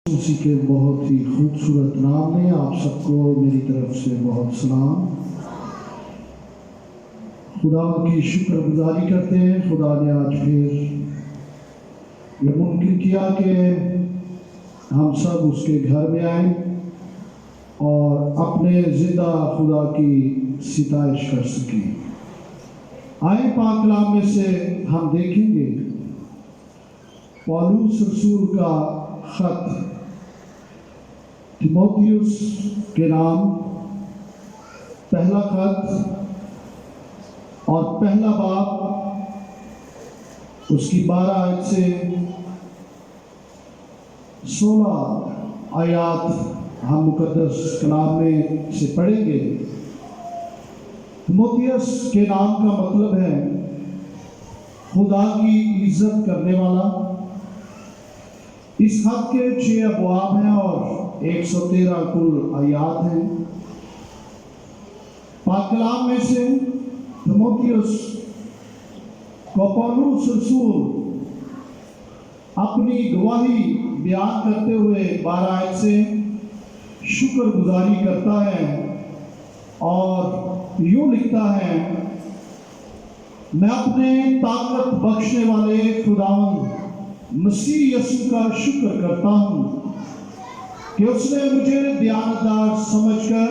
اسی کے بہت ہی خوبصورت نام میں آپ سب کو میری طرف سے بہت سلام۔ خدا کی شکر گزاری کرتے ہیں، خدا نے آج پھر یہ ممکن کیا کہ ہم سب اس کے گھر میں آئیں اور اپنے زندہ خدا کی ستائش کر سکیں۔ آئیں پاک کلام میں سے ہم دیکھیں گے پولس رسول کا خط تیموتھیوس کے نام، پہلا خط اور پہلا باب، اس کی 12 آیت سے 16 آیات ہم مقدس کلام میں سے پڑھیں گے۔ تیموتھیوس کے نام کا مطلب ہے خدا کی عزت کرنے والا۔ اس خط کے 6 ابواب ہیں اور 113 کل آیات ہیں۔ پاک کلام میں سے تیموتھیوس کو پولس رسول اپنی گواہی بیان کرتے ہوئے 12 آیت سے شکر گزاری کرتا ہے اور یوں لکھتا ہے: میں اپنے طاقت بخشنے والے خداوند مسیح یسوع کا شکر کرتا ہوں کہ اس نے مجھے دیانتدار سمجھ کر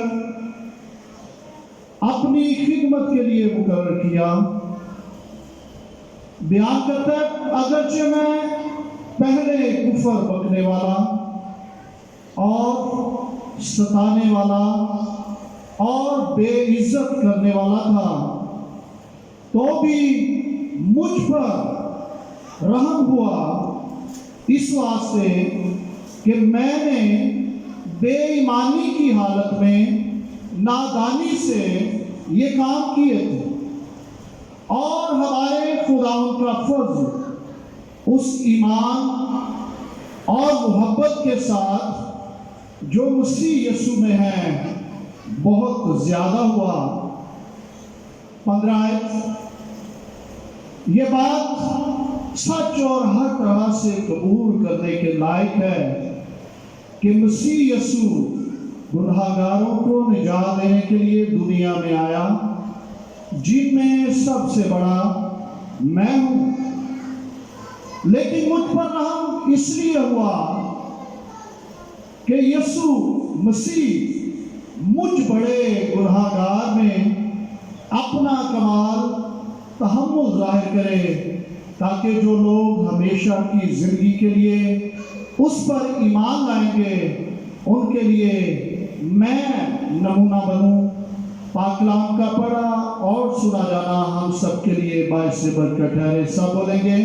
اپنی خدمت کے لیے مقرر کیا۔ بیان کرتا ہے اگرچہ میں پہلے کفر بکنے والا اور ستانے والا اور بے عزت کرنے والا تھا، تو بھی مجھ پر رحم ہوا، اس واسطے کہ میں نے بے ایمانی کی حالت میں نادانی سے یہ کام کیے تھے، اور ہمارے خداوند کا فضل اس ایمان اور محبت کے ساتھ جو مسیح یسوع میں ہے بہت زیادہ ہوا۔ 15 آیت، یہ بات سچ اور ہر طرح سے قبول کرنے کے لائق ہے کہ مسیح یسوع گنہگاروں کو نجات دینے کے لیے دنیا میں آیا، جن میں سب سے بڑا میں ہوں۔ لیکن مجھ پر رحم اس لیے ہوا کہ یسوع مسیح مجھ بڑے گنہگار میں اپنا کمال تحمل ظاہر کرے، تاکہ جو لوگ ہمیشہ کی زندگی کے لیے اس پر ایمان لائیں گے ان کے لیے میں نمونہ بنوں۔ پاک کلام کا پڑھا اور سنا جانا ہم سب کے لیے باعث برکت ٹھہرے۔ سب بولیں گے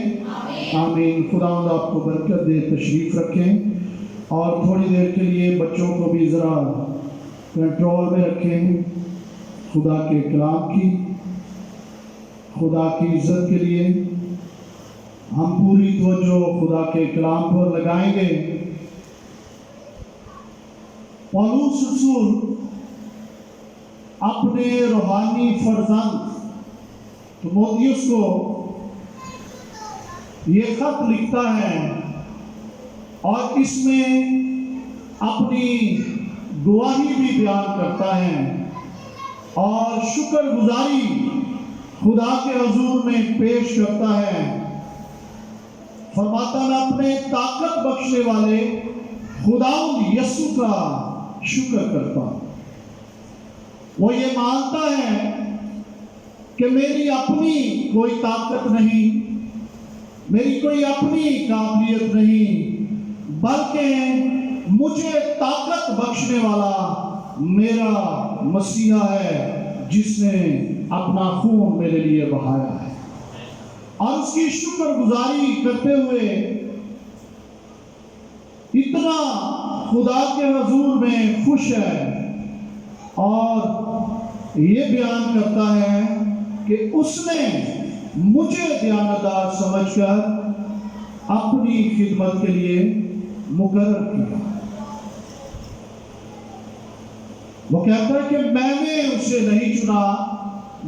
آمین۔ خداوند آپ کو برکت دے۔ تشریف رکھیں اور تھوڑی دیر کے لیے بچوں کو بھی ذرا کنٹرول میں رکھیں۔ خدا کے کلام کی، خدا کی عزت کے لیے ہم پوری توجہ خدا کے کلام پر لگائیں گے۔ پولس رسول اپنے روحانی فرزند تیموتھیوس کو یہ خط لکھتا ہے اور اس میں اپنی گواہی بھی بیان کرتا ہے اور شکر گزاری خدا کے حضور میں پیش کرتا ہے۔ فرماتا میں اپنے طاقت بخشنے والے خداوند یسوع کا شکر کرتا ہوں۔ وہ یہ مانتا ہے کہ میری اپنی کوئی طاقت نہیں، میری کوئی اپنی قابلیت نہیں، بلکہ مجھے طاقت بخشنے والا میرا مسیحا ہے، جس نے اپنا خون میرے لیے بہایا ہے۔ اور اس کی شکر گزاری کرتے ہوئے اتنا خدا کے حضور میں خوش ہے اور یہ بیان کرتا ہے کہ اس نے مجھے دیانتدار سمجھ کر اپنی خدمت کے لیے مقرر کیا۔ وہ کہتا ہے کہ میں نے اسے نہیں چنا،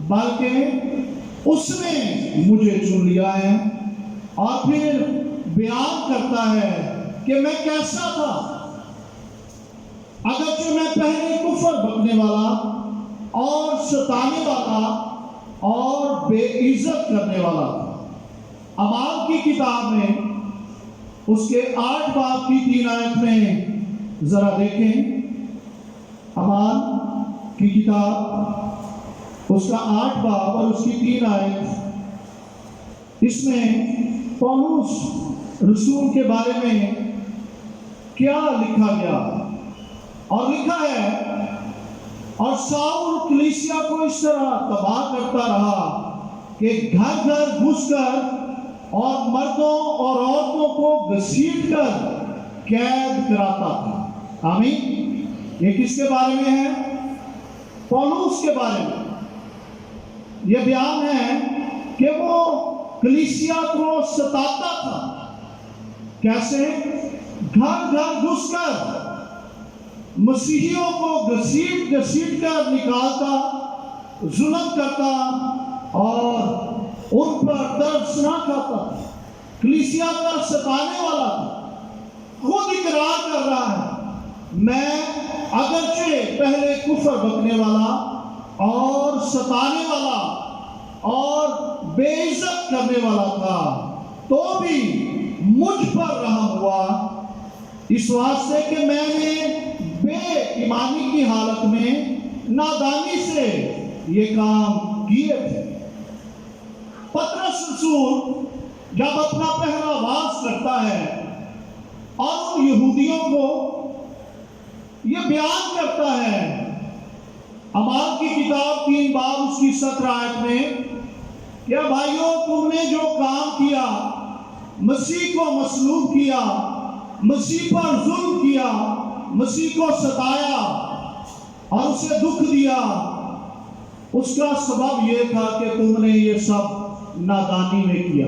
بلکہ اس نے مجھے چن لیا ہے۔ اور پھر بیان کرتا ہے کہ میں کیسا تھا. اگرچہ میں پہلے کفر بکنے والا اور ستانے والا اور بے عزت کرنے والا تھا. اعمال کی کتاب میں اس کے 8 باب کی 3 آیت میں ذرا دیکھیں. اعمال کی کتاب اس کا 8 باب اور اس کی 3 آیت. اس میں پولس رسول کے بارے میں کیا لکھا گیا اور لکھا ہے: اور ساؤل کلیسیا کو اس طرح تباہ کرتا رہا کہ گھر گھر گھس کر اور مردوں اور عورتوں کو گھسیٹ کر قید کراتا تھا. آمین. یہ کس کے بارے میں ہے؟ پولس کے بارے میں. یہ بیان ہے کہ وہ کلیسیا کو ستاتا تھا. کیسے؟ گھر گھر گھس کر مسیحیوں کو گھسیٹ کر نکالتا، ظلم کرتا اور ان پر درس نہ کھاتا. کلیسیا کا ستانے والا تھا. خود اقرار کر رہا ہے: میں اگرچہ پہلے کفر بکنے والا اور ستانے والا اور بے عزت کرنے والا تھا، تو بھی مجھ پر رحم ہوا، اس واسطے کہ میں نے بے ایمانی کی حالت میں نادانی سے یہ کام کیے تھے. پطرس رسول جب اپنا پہلا آغاز کرتا ہے اور ان یہودیوں کو یہ بیان کرتا ہے، اعمال کی کتاب 3 باب اس کی 17 آیت میں، کہ بھائیوں تم نے جو کام کیا، مسیح کو مصلوب کیا، مسیح پر ظلم کیا، مسیح کو ستایا اور اسے دکھ دیا، اس کا سبب یہ تھا کہ تم نے یہ سب نادانی میں کیا.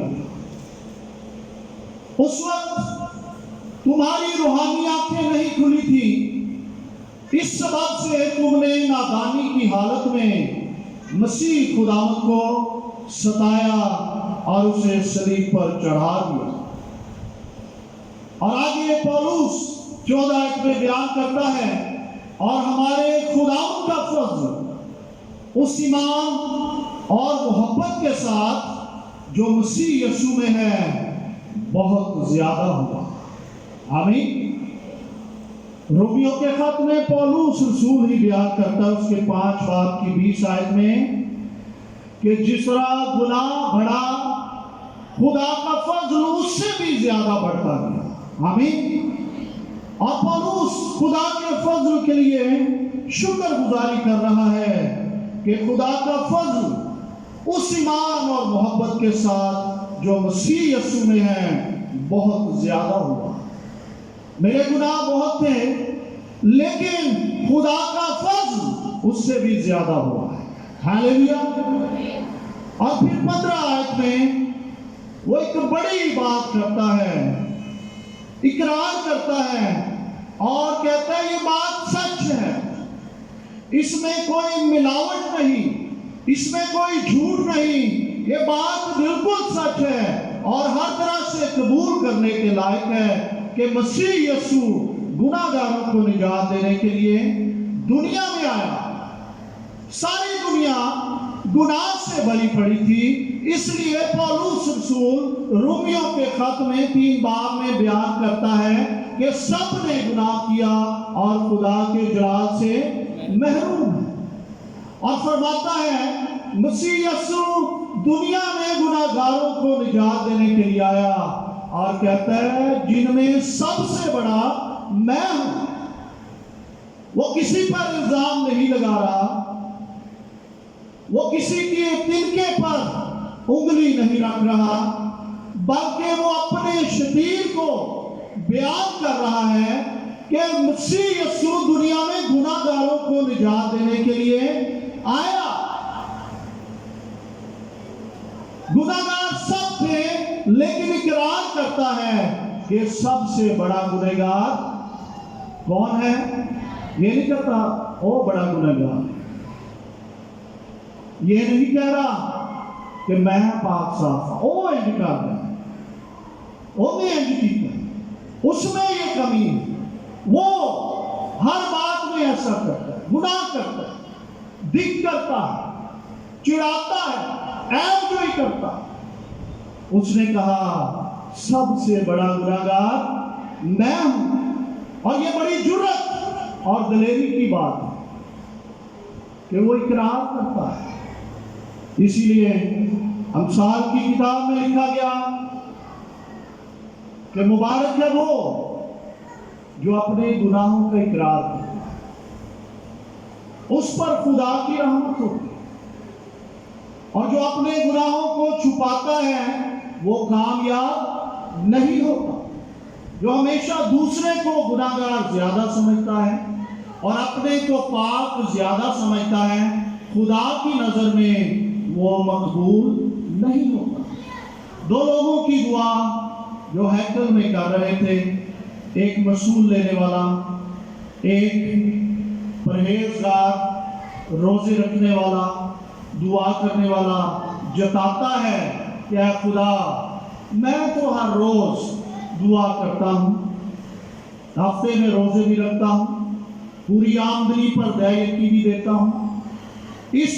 اس وقت تمہاری روحانی آنکھیں نہیں کھلی تھی، اس سبب سے تم نے نادانی کی حالت میں مسیح خداوند کو ستایا اور اسے صلیب پر چڑھا دیا. اور آگے پولس 14 آیت میں بیان کرتا ہے: اور ہمارے خداوند کا فضل اس ایمان اور محبت کے ساتھ جو مسیح یسوع میں ہے بہت زیادہ ہوا. آمین. رومیوں کے خط میں پولس رسول ہی بیان کرتا ہے اس کے 5 باب کی 20 آیت میں کہ جس طرح گناہ بڑھا، خدا کا فضل اس سے بھی زیادہ بڑھتا گیا. آمین. اور پولس خدا کے فضل کے لیے شکر گزاری کر رہا ہے کہ خدا کا فضل اس ایمان اور محبت کے ساتھ جو مسیح یسوع میں ہے بہت زیادہ ہوا. میرے گناہ بہت تھے لیکن خدا کا فضل اس سے بھی زیادہ ہوا ہے. ہاللویا. اور پھر 15 آیت میں وہ ایک بڑی بات کرتا ہے، اقرار کرتا ہے اور کہتا ہے یہ بات سچ ہے، اس میں کوئی ملاوٹ نہیں، اس میں کوئی جھوٹ نہیں، یہ بات بالکل سچ ہے اور ہر طرح سے قبول کرنے کے لائق ہے کہ مسیح یسوع گناہ گاروں کو نجات دینے کے لیے دنیا میں آیا. ساری دنیا گناہ سے بھری پڑی تھی. اس لیے پولس رسول رومیوں کے خط میں 3 باب میں بیان کرتا ہے کہ سب نے گناہ کیا اور خدا کے جلال سے محروم ہے. اور فرماتا ہے مسیح یسوع دنیا میں گناہ گاروں کو نجات دینے کے لیے آیا اور کہتا ہے جن میں سب سے بڑا میں ہوں. وہ کسی پر الزام نہیں لگا رہا، وہ کسی کے تنکے پر انگلی نہیں رکھ رہا، بلکہ وہ اپنے شتیر کو بیان کر رہا ہے کہ مسیح یسوع دنیا میں گناہ گاروں کو نجات دینے کے لیے آیا. گناہ گار سب تھے لیکن اقرار کرتا ہے کہ سب سے بڑا گناہ گار کون ہے؟ یہ نہیں کہتا او بڑا گناہ گار، یہ نہیں کہہ رہا کہ میں پاک صاف ہوں، او انج کر رہا ہے، او میں انج کیتا، اس میں یہ کمی ہے، وہ ہر بات میں ایسا کرتا ہے، گناہ کرتا ہے، دکھ کرتا ہے، چڑھاتا ہے، عیب جوئی کرتا ہے۔ اس نے کہا سب سے بڑا گناہگار میں ہوں، اور یہ بڑی جرات اور دلیری کی بات ہے کہ وہ اقرار کرتا ہے۔ اسی لیے امثال کی کتاب میں لکھا گیا کہ مبارک ہے وہ جو اپنے گناہوں کا اقرار کرتا ہے، اس پر خدا کی رحمت ہوتی ہے، اور جو اپنے گناہوں کو چھپاتا ہے وہ کامیاب نہیں ہوتا۔ جو ہمیشہ دوسرے کو گناہگار زیادہ سمجھتا ہے اور اپنے کو پاک زیادہ سمجھتا ہے، خدا کی نظر میں وہ مقبول نہیں ہوتا۔ دو لوگوں کی دعا جو ہیکل میں کر رہے تھے، ایک مسئول لینے والا، ایک پرہیزگار، روزے رکھنے والا، دعا کرنے والا، جتاتا ہے کہ اے خدا میں تو ہر روز دعا کرتا ہوں، ہفتے میں روزے بھی رکھتا ہوں، پوری آمدنی پر دے یقینی بھی دیتا ہوں۔ اس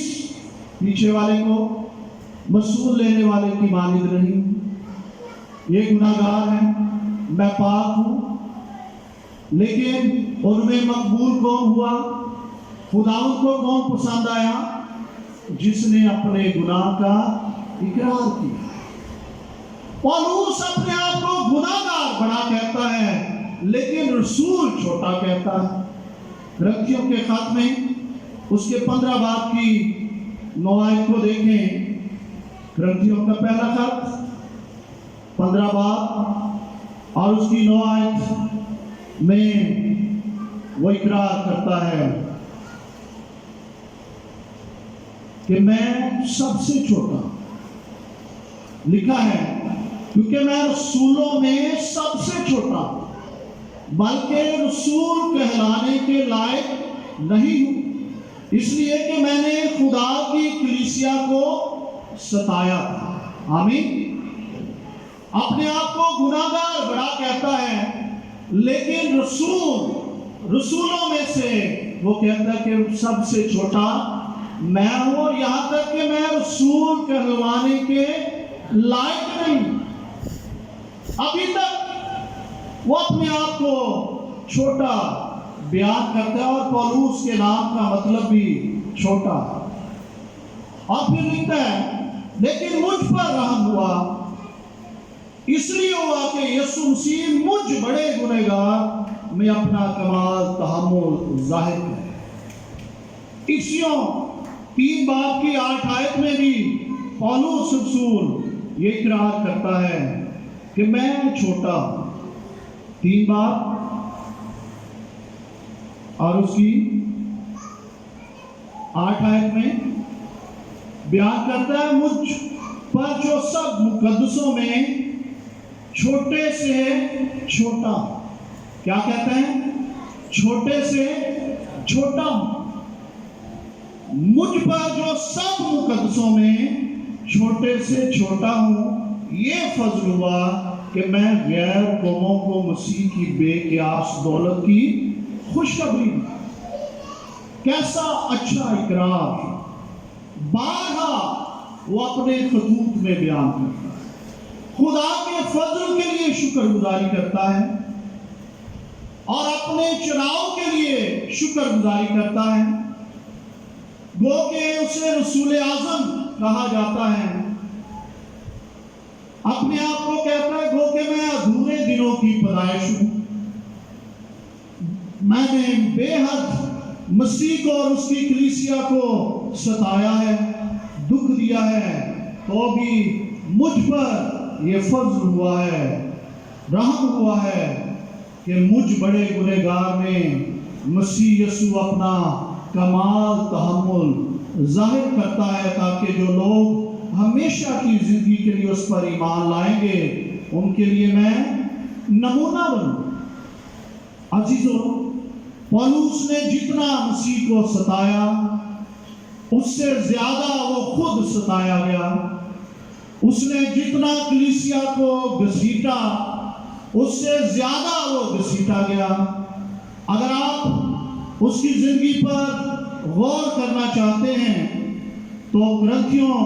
پیچھے والے کو مسئول لینے والے کی مانند نہیں، یہ گناہگار ہیں، میں پاک ہوں، لیکن ان میں مقبول کون ہوا؟ خداوند کو کون پسند آیا؟ جس نے اپنے گناہ کا اقرار کیا۔ پولس اپنے آپ کو گناہگار بڑا کہتا ہے، لیکن رسول چھوٹا کہتا ہے۔ کرنتھیوں کے خط میں اس کے 15 باب کی 9 آیت کو دیکھیں۔ کرنتھیوں کا پہلا خط 15 باب اور اس کی 9 آیت میں وہ اقرار کرتا ہے کہ میں سب سے چھوٹا، لکھا ہے کیونکہ میں رسولوں میں سب سے چھوٹا، بلکہ رسول کہلانے کے لائق نہیں ہوں، اس لیے کہ میں نے خدا کی کلیسیا کو ستایا تھا۔ آمین۔ اپنے آپ کو گناہگار بڑا کہتا ہے، لیکن رسولوں میں سے وہ کہتا ہے کہ سب سے چھوٹا میں ہوں، اور یہاں تک کہ میں رسول کہلوانے کے لائق نہیں۔ ابھی تک وہ اپنے آپ کو چھوٹا بیان کرتا ہے، اور پولس کے نام کا مطلب بھی چھوٹا۔ اور پھر لکھتا ہے لیکن مجھ پر رحم ہوا، اس لیے ہوا کہ یسوع مسیح مجھ بڑے گنہگار میں اپنا کمال تحمل ظاہر کرے۔ افسیوں 3 باب کی 8 آیت میں بھی پولس رسول یہ اقرار کرتا ہے کہ میں چھوٹا ہوں۔ 3 باب اور اس کی 8 آیت میں بیان کرتا ہے مجھ پر جو سب مقدسوں میں چھوٹے سے چھوٹا، کیا کہتے ہیں؟ چھوٹے سے چھوٹا ہوں۔ مجھ پر جو سب مقدسوں میں چھوٹے سے چھوٹا ہوں، یہ فضل ہوا کہ میں غیر قوموں کو مسیح کی بے قیاس دولت کی خوشخبری دی۔ کیسا اچھا اقرار بارہا وہ اپنے خطوط میں بیان کرتا ہے۔ خدا کے فضل کے لیے شکر گزاری کرتا ہے، اور اپنے چناؤ کے لیے شکر گزاری کرتا ہے۔ گو کہ اسے رسول اعظم کہا جاتا ہے، اپنے آپ کو کہتا ہے گو کہ میں ادھورے دنوں کی پیدائش ہوں، میں نے بے حد مسیح کو اور اس کی کلیسیا کو ستایا ہے، دکھ دیا ہے، تو بھی مجھ پر یہ فضل ہوا ہے، رحم ہوا ہے کہ مجھ بڑے گنہگار میں مسیح یسوع اپنا کمال تحمل ظاہر کرتا ہے، تاکہ جو لوگ ہمیشہ کی زندگی کے لیے اس پر ایمان لائیں گے ان کے لیے میں نمونہ بنوں۔ عزیزو، پولس نے جتنا مسیح کو ستایا اس سے زیادہ وہ خود ستایا گیا۔ اس نے جتنا کلیسیا کو گھسیٹا اس سے زیادہ وہ گھسیٹا گیا۔ اگر آپ اس کی زندگی پر غور کرنا چاہتے ہیں تو گرنتھیوں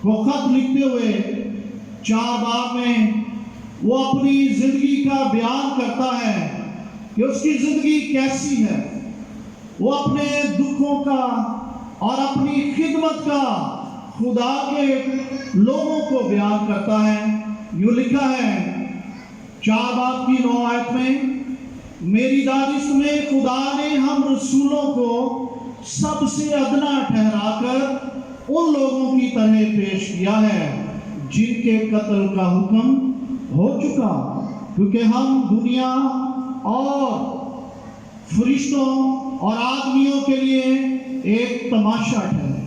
کو خط لکھتے ہوئے 4 باب میں وہ اپنی زندگی کا بیان کرتا ہے کہ اس کی زندگی کیسی ہے۔ وہ اپنے دکھوں کا اور اپنی خدمت کا خدا کے لوگوں کو بیان کرتا ہے۔ یوں لکھا ہے 4 باب کی 9 آیت میں، میری دانش میں خدا نے ہم رسولوں کو سب سے ادنا ٹھہرا کر ان لوگوں کی طرح پیش کیا ہے جن کے قتل کا حکم ہو چکا، کیونکہ ہم دنیا اور فرشتوں اور آدمیوں کے لیے ایک تماشا ٹھہرے۔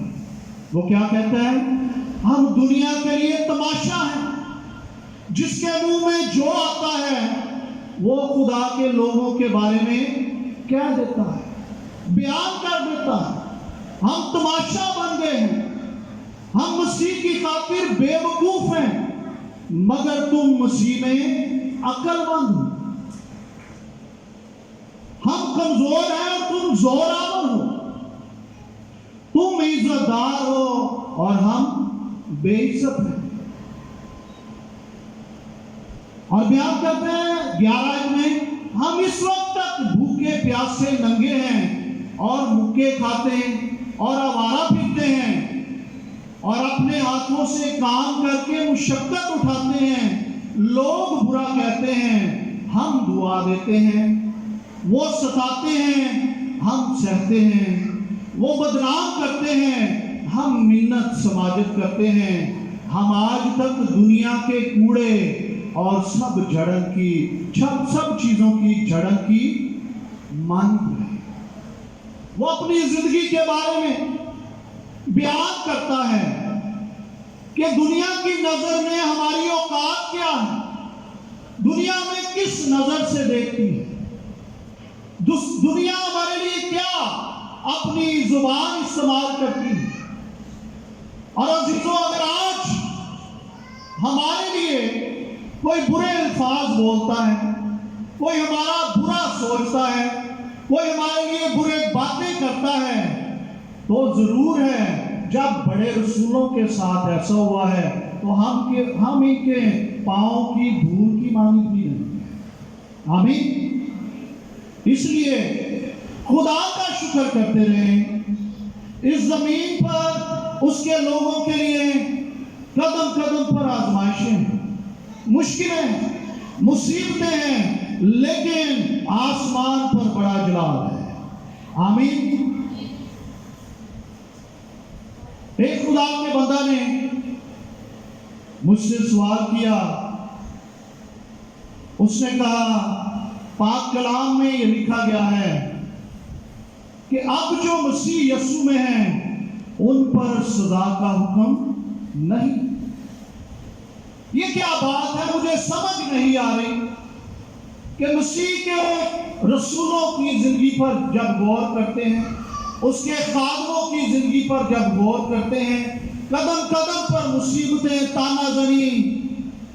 وہ کیا کہتا ہے؟ ہم دنیا کے لیے تماشا ہیں، جس کے منہ میں جو آتا ہے وہ خدا کے لوگوں کے بارے میں کہہ دیتا ہے، بیان کر دیتا ہے۔ ہم تماشا بن گئے ہیں، ہم مسیح کی خاطر بے وقوف ہیں، مگر تم مسیح میں عقل مند ہو۔ ہم کمزور ہیں اور تم زور آور ہو، تم عزت دار ہو اور ہم بے عزت ہیں۔ اور بیان کرتے ہیں 11 میں، ہم اس وقت تک بھوکے پیاسے ننگے ہیں اور مکے کھاتے ہیں اور آوارہ پھرتے ہیں اور اپنے ہاتھوں سے کام کر کے مشقت اٹھاتے ہیں۔ لوگ برا کہتے ہیں، ہم دعا دیتے ہیں۔ وہ ستاتے ہیں، ہم سہتے ہیں۔ وہ بدنام کرتے ہیں، ہم منت سماجت کرتے ہیں۔ ہم آج تک دنیا کے کوڑے اور سب چیزوں کی جھڑن کی مانند ہے۔ وہ اپنی زندگی کے بارے میں بیان کرتا ہے کہ دنیا کی نظر میں ہماری اوقات کیا ہے، دنیا میں کس نظر سے دیکھتی ہے، دنیا ہمارے لیے کیا اپنی زبان استعمال کرتی ہے۔ اور عزیزوں، اگر آج ہمارے لیے کوئی برے الفاظ بولتا ہے، کوئی ہمارا برا سوچتا ہے، کوئی ہمارے لیے برے باتیں کرتا ہے، تو ضرور ہے جب بڑے رسولوں کے ساتھ ایسا ہوا ہے تو ہم ان کے پاؤں کی دھول کی مانند بھی نہیں۔ آمین۔ اس لیے خدا کا شکر کرتے رہیں۔ اس زمین پر اس کے لوگوں کے لیے قدم قدم پر آزمائشیں ہیں، مشکلیں، مصیبتیں ہیں، لیکن آسمان پر بڑا جلال ہے۔ آمین۔ ایک خدا کے بندہ نے مجھ سے سوال کیا، اس نے کہا پاک کلام میں یہ لکھا گیا ہے کہ اب جو مسیح یسوع میں ہیں ان پر سزا کا حکم نہیں۔ یہ کیا بات ہے؟ مجھے سمجھ نہیں آ رہی کہ مسیح کے رسولوں کی زندگی پر جب غور کرتے ہیں، اس کے خادموں کی زندگی پر جب غور کرتے ہیں، قدم قدم پر مصیبتیں، تانا زنی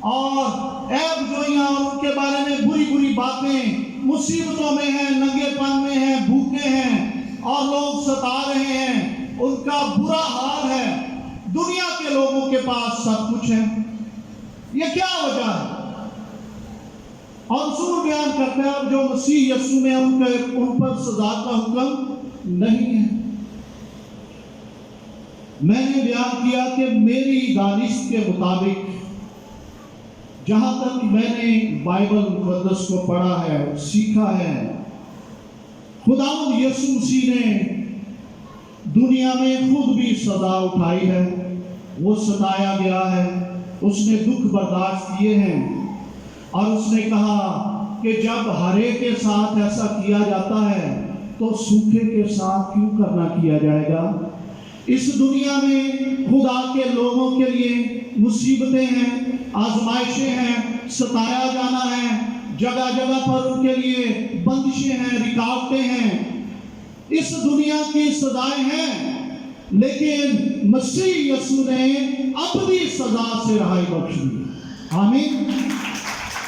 اور عیب جوئیاں اور ان کے بارے میں بری بری باتیں، مصیبتوں میں ہیں، ننگے پن میں ہیں، بھوکے ہیں اور لوگ ستا رہے ہیں، ان کا برا حال ہے۔ دنیا کے لوگوں کے پاس سب کچھ ہے، یہ کیا وجہ ہے؟ اور رسول بیان کرتے ہیں جو مسیح یسوع میں ان پر سزا کا حکم نہیں ہے۔ میں نے بیان کیا کہ میری دانش کے مطابق جہاں تک میں نے بائبل مقدس کو پڑھا ہے، سیکھا ہے، خداوند یسوع مسیح نے دنیا میں خود بھی سزا اٹھائی ہے، وہ ستایا گیا ہے، اس نے دکھ برداشت کیے ہیں، اور اس نے کہا کہ جب ہرے کے ساتھ ایسا کیا جاتا ہے تو سوکھے کے ساتھ کیوں کرنا کیا جائے گا۔ اس دنیا میں خدا کے لوگوں کے لیے مصیبتیں ہیں، آزمائشیں ہیں، ستایا جانا ہے، جگہ جگہ پر ان کے لیے بندشیں ہیں، رکاوٹیں ہیں، اس دنیا کی سزائیں ہیں، لیکن مسیح یسوع نے اپنی سزا سے رہائی بخش دی۔ آمین۔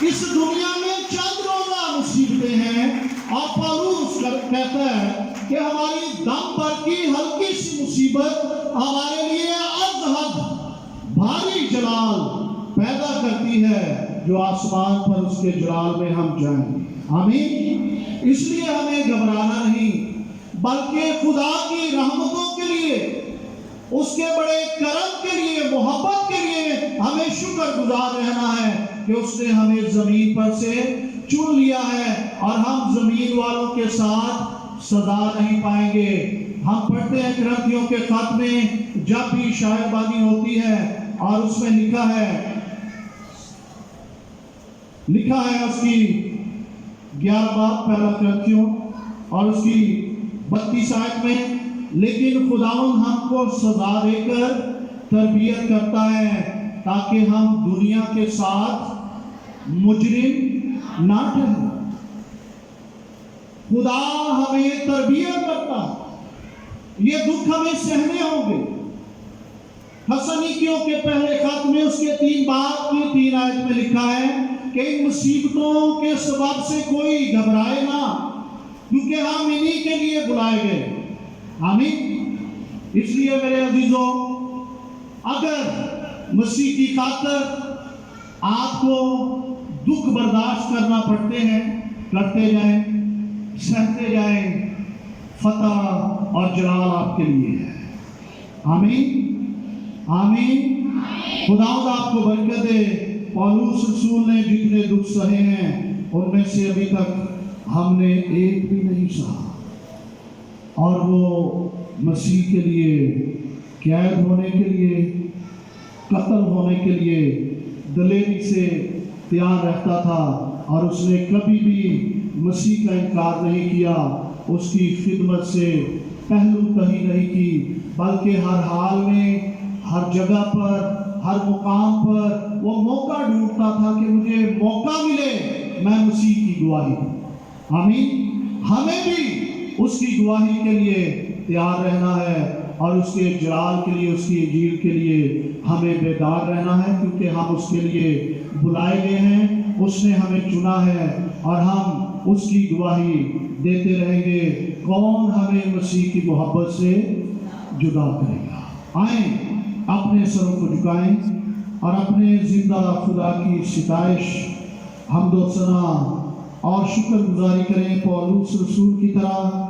اس دنیا میں چند روزہ مصیبتیں ہیں، اور پولس کہتا ہے کہ ہماری دم پر کی ہلکی سی مصیبت ہمارے لیے از حد بھاری جلال پیدا کرتی ہے، جو آسمان پر اس کے جلال میں ہم جائیں گے۔ آمین۔ اس لیے ہمیں گھبرانا نہیں، بلکہ خدا کی رحمتوں کے لیے، اس کے بڑے کرم کے لیے، محبت کے لیے ہمیں شکر گزار رہنا ہے کہ اس نے ہمیں زمین پر سے چن لیا ہے، اور ہم زمین والوں کے ساتھ سزا نہیں پائیں گے۔ ہم پڑھتے ہیں کرنتھیوں کے خط میں، جب بھی شاعر بانی ہوتی ہے اور اس میں لکھا ہے اس کی 11 باب پہلا کرنتھیوں اور اس کی 32 آیت میں، لیکن خداوند ہم کو سزا دے کر تربیت کرتا ہے تاکہ ہم دنیا کے ساتھ مجرم نہ ٹھہریں۔ خدا ہمیں تربیت کرتا ہے، یہ دکھ ہمیں سہنے ہوں گے۔ تھسلونیکیوں کے پہلے خط میں اس کے 3 باب کی 3 آیت میں لکھا ہے کہ ان مصیبتوں کے سبب سے کوئی گھبرائے نہ، کیونکہ ہم انہی کے لیے بلائے گئے۔ آمین۔ اس لیے میرے عزیزوں، اگر مسیح کی خاطر آپ کو دکھ برداشت کرنا پڑتے ہیں، کرتے جائیں، سہتے جائیں، فتح اور جلال آپ کے لیے ہے۔ آمین آمین۔ خداوند آپ کو برکت دے۔ پولس رسول نے جتنے دکھ سہے ہیں ان میں سے ابھی تک ہم نے ایک بھی نہیں سہا، اور وہ مسیح کے لیے قید ہونے کے لیے، قتل ہونے کے لیے دلیری سے تیار رہتا تھا، اور اس نے کبھی بھی مسیح کا انکار نہیں کیا، اس کی خدمت سے پہلو کہیں نہیں کی، بلکہ ہر حال میں، ہر جگہ پر، ہر مقام پر وہ موقع ڈھونڈتا تھا کہ مجھے موقع ملے میں مسیح کی گواہی دوں۔ آمین۔ ہمیں بھی اس کی گواہی کے لیے تیار رہنا ہے، اور اس کے جلال کے لیے، اس کی انجیل کے لیے ہمیں بیدار رہنا ہے، کیونکہ ہم اس کے لیے بلائے گئے ہیں، اس نے ہمیں چنا ہے، اور ہم اس کی گواہی دیتے رہیں گے۔ کون ہمیں مسیح کی محبت سے جدا کرے گا؟ آئیں اپنے سروں کو جھکائیں اور اپنے زندہ خدا کی ستائش، حمد و ثنا اور شکر گزاری کریں، پولس رسول کی طرح